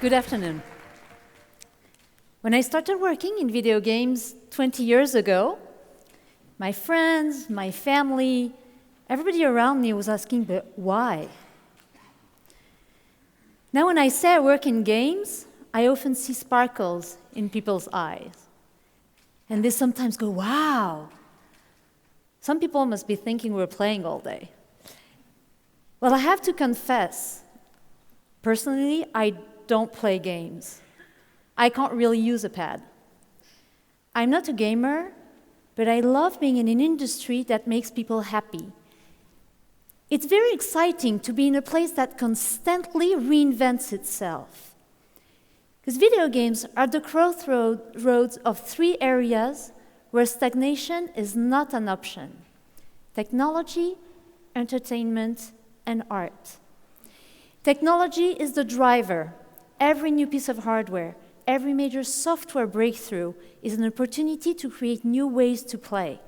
Good afternoon. When I started working in video games 20 years ago, my friends, my family, everybody around me was asking, but why? Now when I say I work in games, I often see sparkles in people's eyes. And they sometimes go, wow. Some people must be thinking we're playing all day. Well, I have to confess, personally, I don't play games. I can't really use a pad. I'm not a gamer, but I love being in an industry that makes people happy. It's very exciting to be in a place that constantly reinvents itself. Because video games are the crossroads of three areas where stagnation is not an option: technology, entertainment, and art. Technology is the driver. Every new piece of hardware, every major software breakthrough is an opportunity to create new ways to play.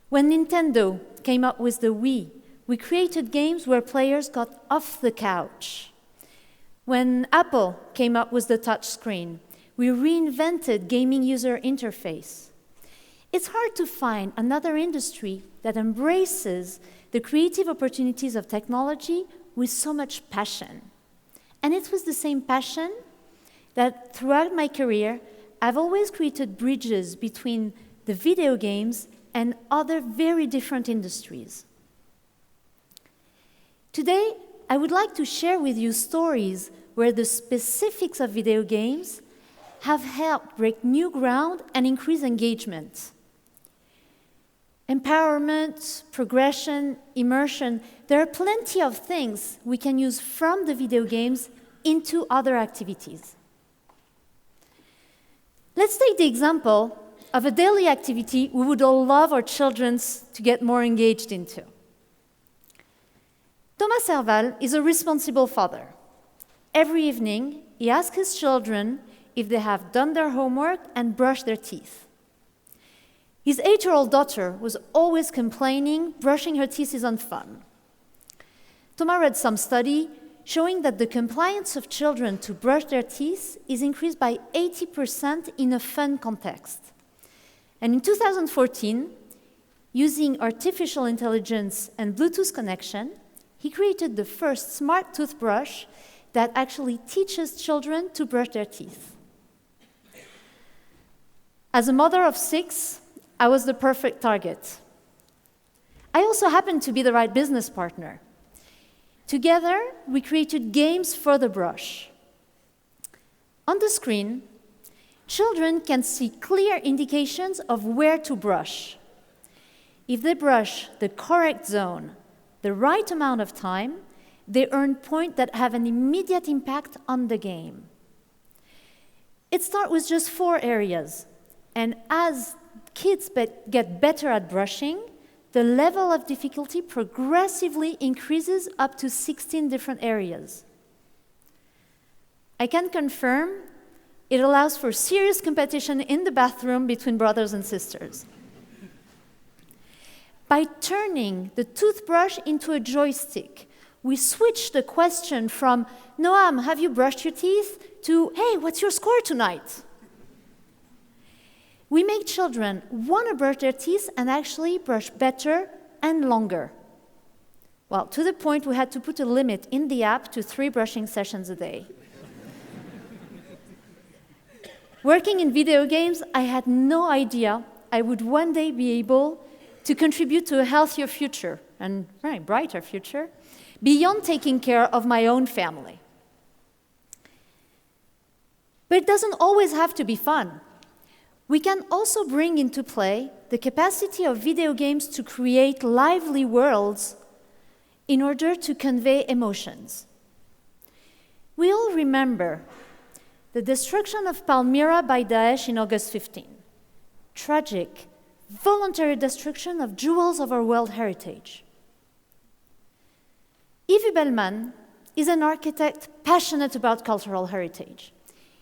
When Nintendo came up with the Wii, we created games where players got off the couch. When Apple came up with the touch screen, we reinvented gaming user interface. It's hard to find another industry that embraces the creative opportunities of technology with so much passion. And it was the same passion that throughout my career, I've always created bridges between the video games and other very different industries. Today, I would like to share with you stories where the specifics of video games have helped break new ground and increase engagement. Empowerment, progression, immersion, there are plenty of things we can use from the video games into other activities. Let's take the example of a daily activity we would all love our children to get more engaged into. Thomas Serval is a responsible father. Every evening, he asks his children if they have done their homework and brushed their teeth. His 8-year-old daughter was always complaining brushing her teeth isn't fun. Thomas read some study showing that the compliance of children to brush their teeth is increased by 80% in a fun context. And in 2014, using artificial intelligence and Bluetooth connection, he created the first smart toothbrush that actually teaches children to brush their teeth. As a mother of 6, I was the perfect target. I also happened to be the right business partner. Together, we created games for the brush. On the screen, children can see clear indications of where to brush. If they brush the correct zone, the right amount of time, they earn points that have an immediate impact on the game. It starts with just 4 areas, and as kids get better at brushing, the level of difficulty progressively increases up to 16 different areas. I can confirm it allows for serious competition in the bathroom between brothers and sisters. By turning the toothbrush into a joystick, we switch the question from, Noam, have you brushed your teeth? To, hey, what's your score tonight? We make children want to brush their teeth and actually brush better and longer. Well, to the point we had to put a limit in the app to 3 brushing sessions a day. Working in video games, I had no idea I would one day be able to contribute to a healthier future, and very brighter future, beyond taking care of my own family. But it doesn't always have to be fun. We can also bring into play the capacity of video games to create lively worlds in order to convey emotions. We all remember the destruction of Palmyra by Daesh in August 15. Tragic, voluntary destruction of jewels of our world heritage. Yves Hubelmann is an architect passionate about cultural heritage.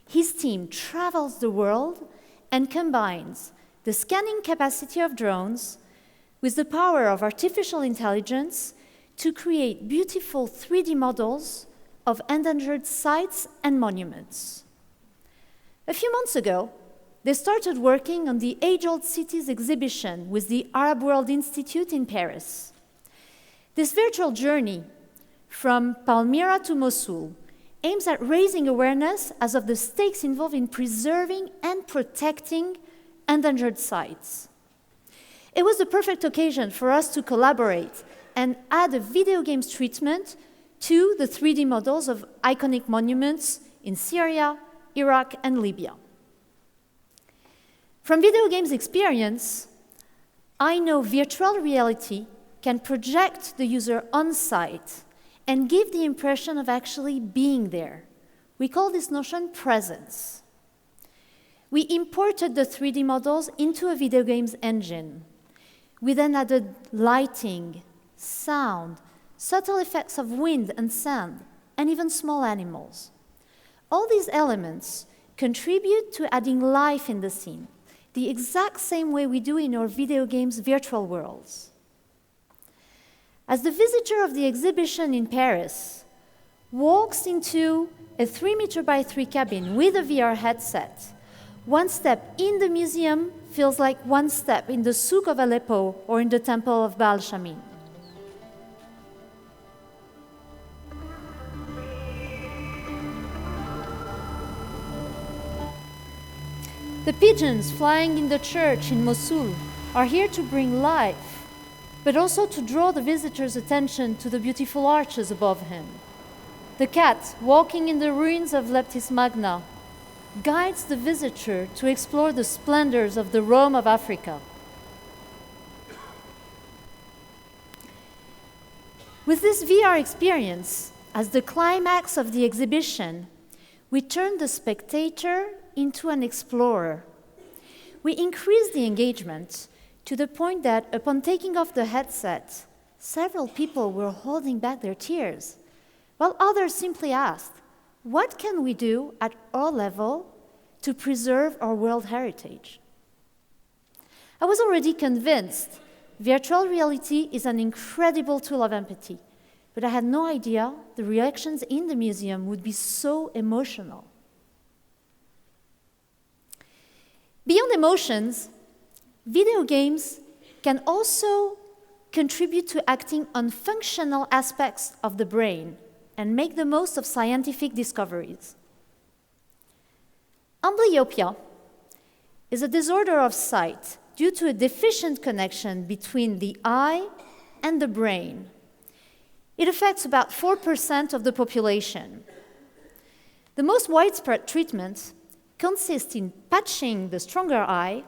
His team travels the world and combines the scanning capacity of drones with the power of artificial intelligence to create beautiful 3D models of endangered sites and monuments. A few months ago, they started working on the Age-Old Cities exhibition with the Arab World Institute in Paris. This virtual journey from Palmyra to Mosul aims at raising awareness as of the stakes involved in preserving and protecting endangered sites. It was the perfect occasion for us to collaborate and add a video games treatment to the 3D models of iconic monuments in Syria, Iraq, and Libya. From video games experience, I know virtual reality can project the user on site and give the impression of actually being there. We call this notion presence. We imported the 3D models into a video games engine. We then added lighting, sound, subtle effects of wind and sand, and even small animals. All these elements contribute to adding life in the scene, the exact same way we do in our video games virtual worlds. As the visitor of the exhibition in Paris walks into a 3 by 3 cabin with a VR headset, one step in the museum feels like one step in the souk of Aleppo or in the temple of Baal Shamin. The pigeons flying in the church in Mosul are here to bring life, but also to draw the visitor's attention to the beautiful arches above him. The cat, walking in the ruins of Leptis Magna, guides the visitor to explore the splendors of the Rome of Africa. With this VR experience, as the climax of the exhibition, we turn the spectator into an explorer. We increase the engagement to the point that upon taking off the headset, several people were holding back their tears, while others simply asked, what can we do at our level to preserve our world heritage? I was already convinced virtual reality is an incredible tool of empathy, but I had no idea the reactions in the museum would be so emotional. Beyond emotions, video games can also contribute to acting on functional aspects of the brain and make the most of scientific discoveries. Amblyopia is a disorder of sight due to a deficient connection between the eye and the brain. It affects about 4% of the population. The most widespread treatment consists in patching the stronger eye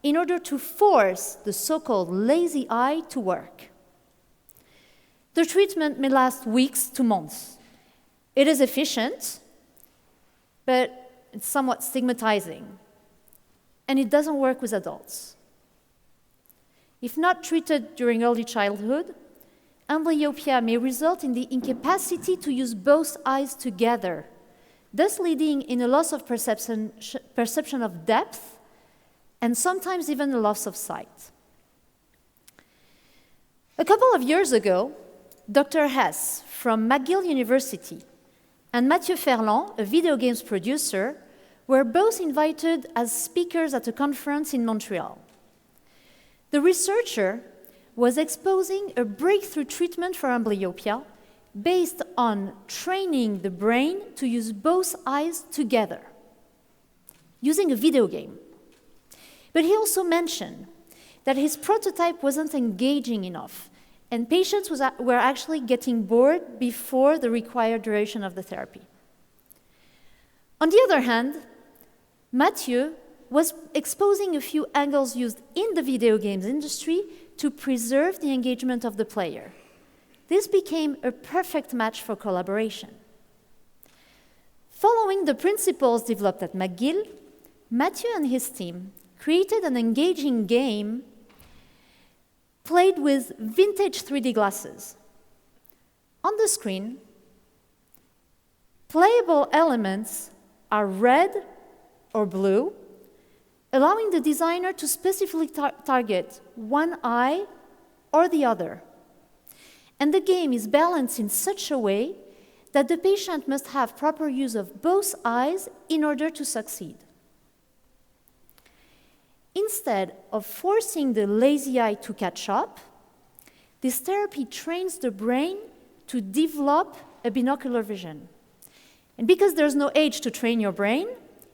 in order to force the so-called lazy eye to work. The treatment may last weeks to months. It is efficient, but it's somewhat stigmatizing, and it doesn't work with adults. If not treated during early childhood, amblyopia may result in the incapacity to use both eyes together, thus leading in a loss of perception of depth and sometimes even a loss of sight. A couple of years ago, Dr. Hess from McGill University and Mathieu Ferland, a video games producer, were both invited as speakers at a conference in Montreal. The researcher was exposing a breakthrough treatment for amblyopia based on training the brain to use both eyes together, using a video game. But he also mentioned that his prototype wasn't engaging enough, and patients were actually getting bored before the required duration of the therapy. On the other hand, Mathieu was exposing a few angles used in the video games industry to preserve the engagement of the player. This became a perfect match for collaboration. Following the principles developed at McGill, Mathieu and his team created an engaging game played with vintage 3D glasses. On the screen, playable elements are red or blue, allowing the designer to specifically target one eye or the other. And the game is balanced in such a way that the patient must have proper use of both eyes in order to succeed. Instead of forcing the lazy eye to catch up, this therapy trains the brain to develop a binocular vision. And because there's no age to train your brain,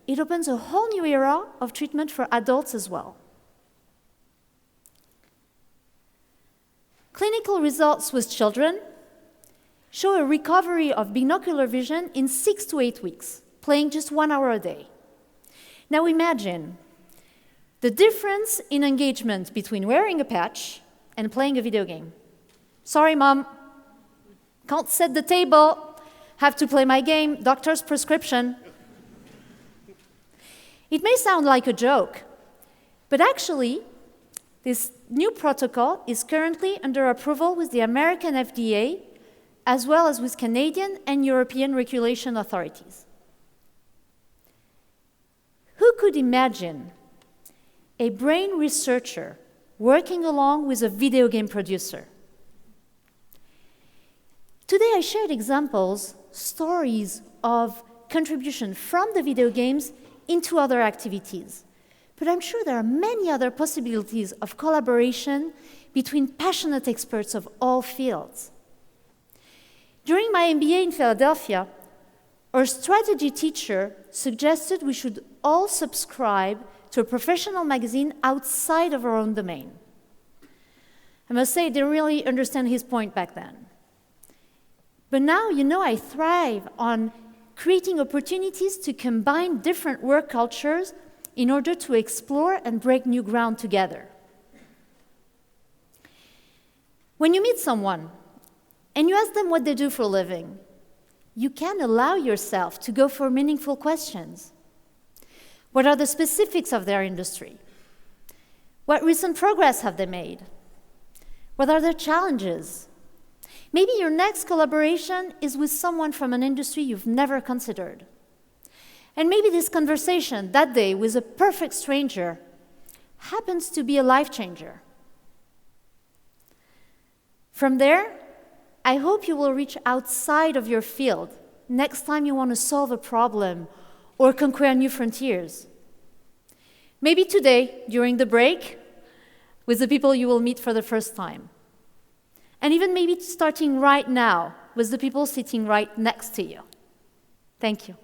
it opens a whole new era of treatment for adults as well. Clinical results with children show a recovery of binocular vision in 6 to 8 weeks, playing just 1 hour a day. Now imagine the difference in engagement between wearing a patch and playing a video game. Sorry, Mom, can't set the table, have to play my game, doctor's prescription. It may sound like a joke, but actually, this new protocol is currently under approval with the American FDA, as well as with Canadian and European regulation authorities. Who could imagine a brain researcher working along with a video game producer? Today I shared examples, stories of contribution from the video games into other activities. But I'm sure there are many other possibilities of collaboration between passionate experts of all fields. During my MBA in Philadelphia, our strategy teacher suggested we should all subscribe to a professional magazine outside of our own domain. I must say, I didn't really understand his point back then. But now, I thrive on creating opportunities to combine different work cultures in order to explore and break new ground together. When you meet someone and you ask them what they do for a living, you can allow yourself to go for meaningful questions. What are the specifics of their industry? What recent progress have they made? What are their challenges? Maybe your next collaboration is with someone from an industry you've never considered. And maybe this conversation that day with a perfect stranger happens to be a life changer. From there, I hope you will reach outside of your field next time you want to solve a problem or conquer new frontiers. Maybe today, during the break, with the people you will meet for the first time. And even maybe starting right now with the people sitting right next to you. Thank you.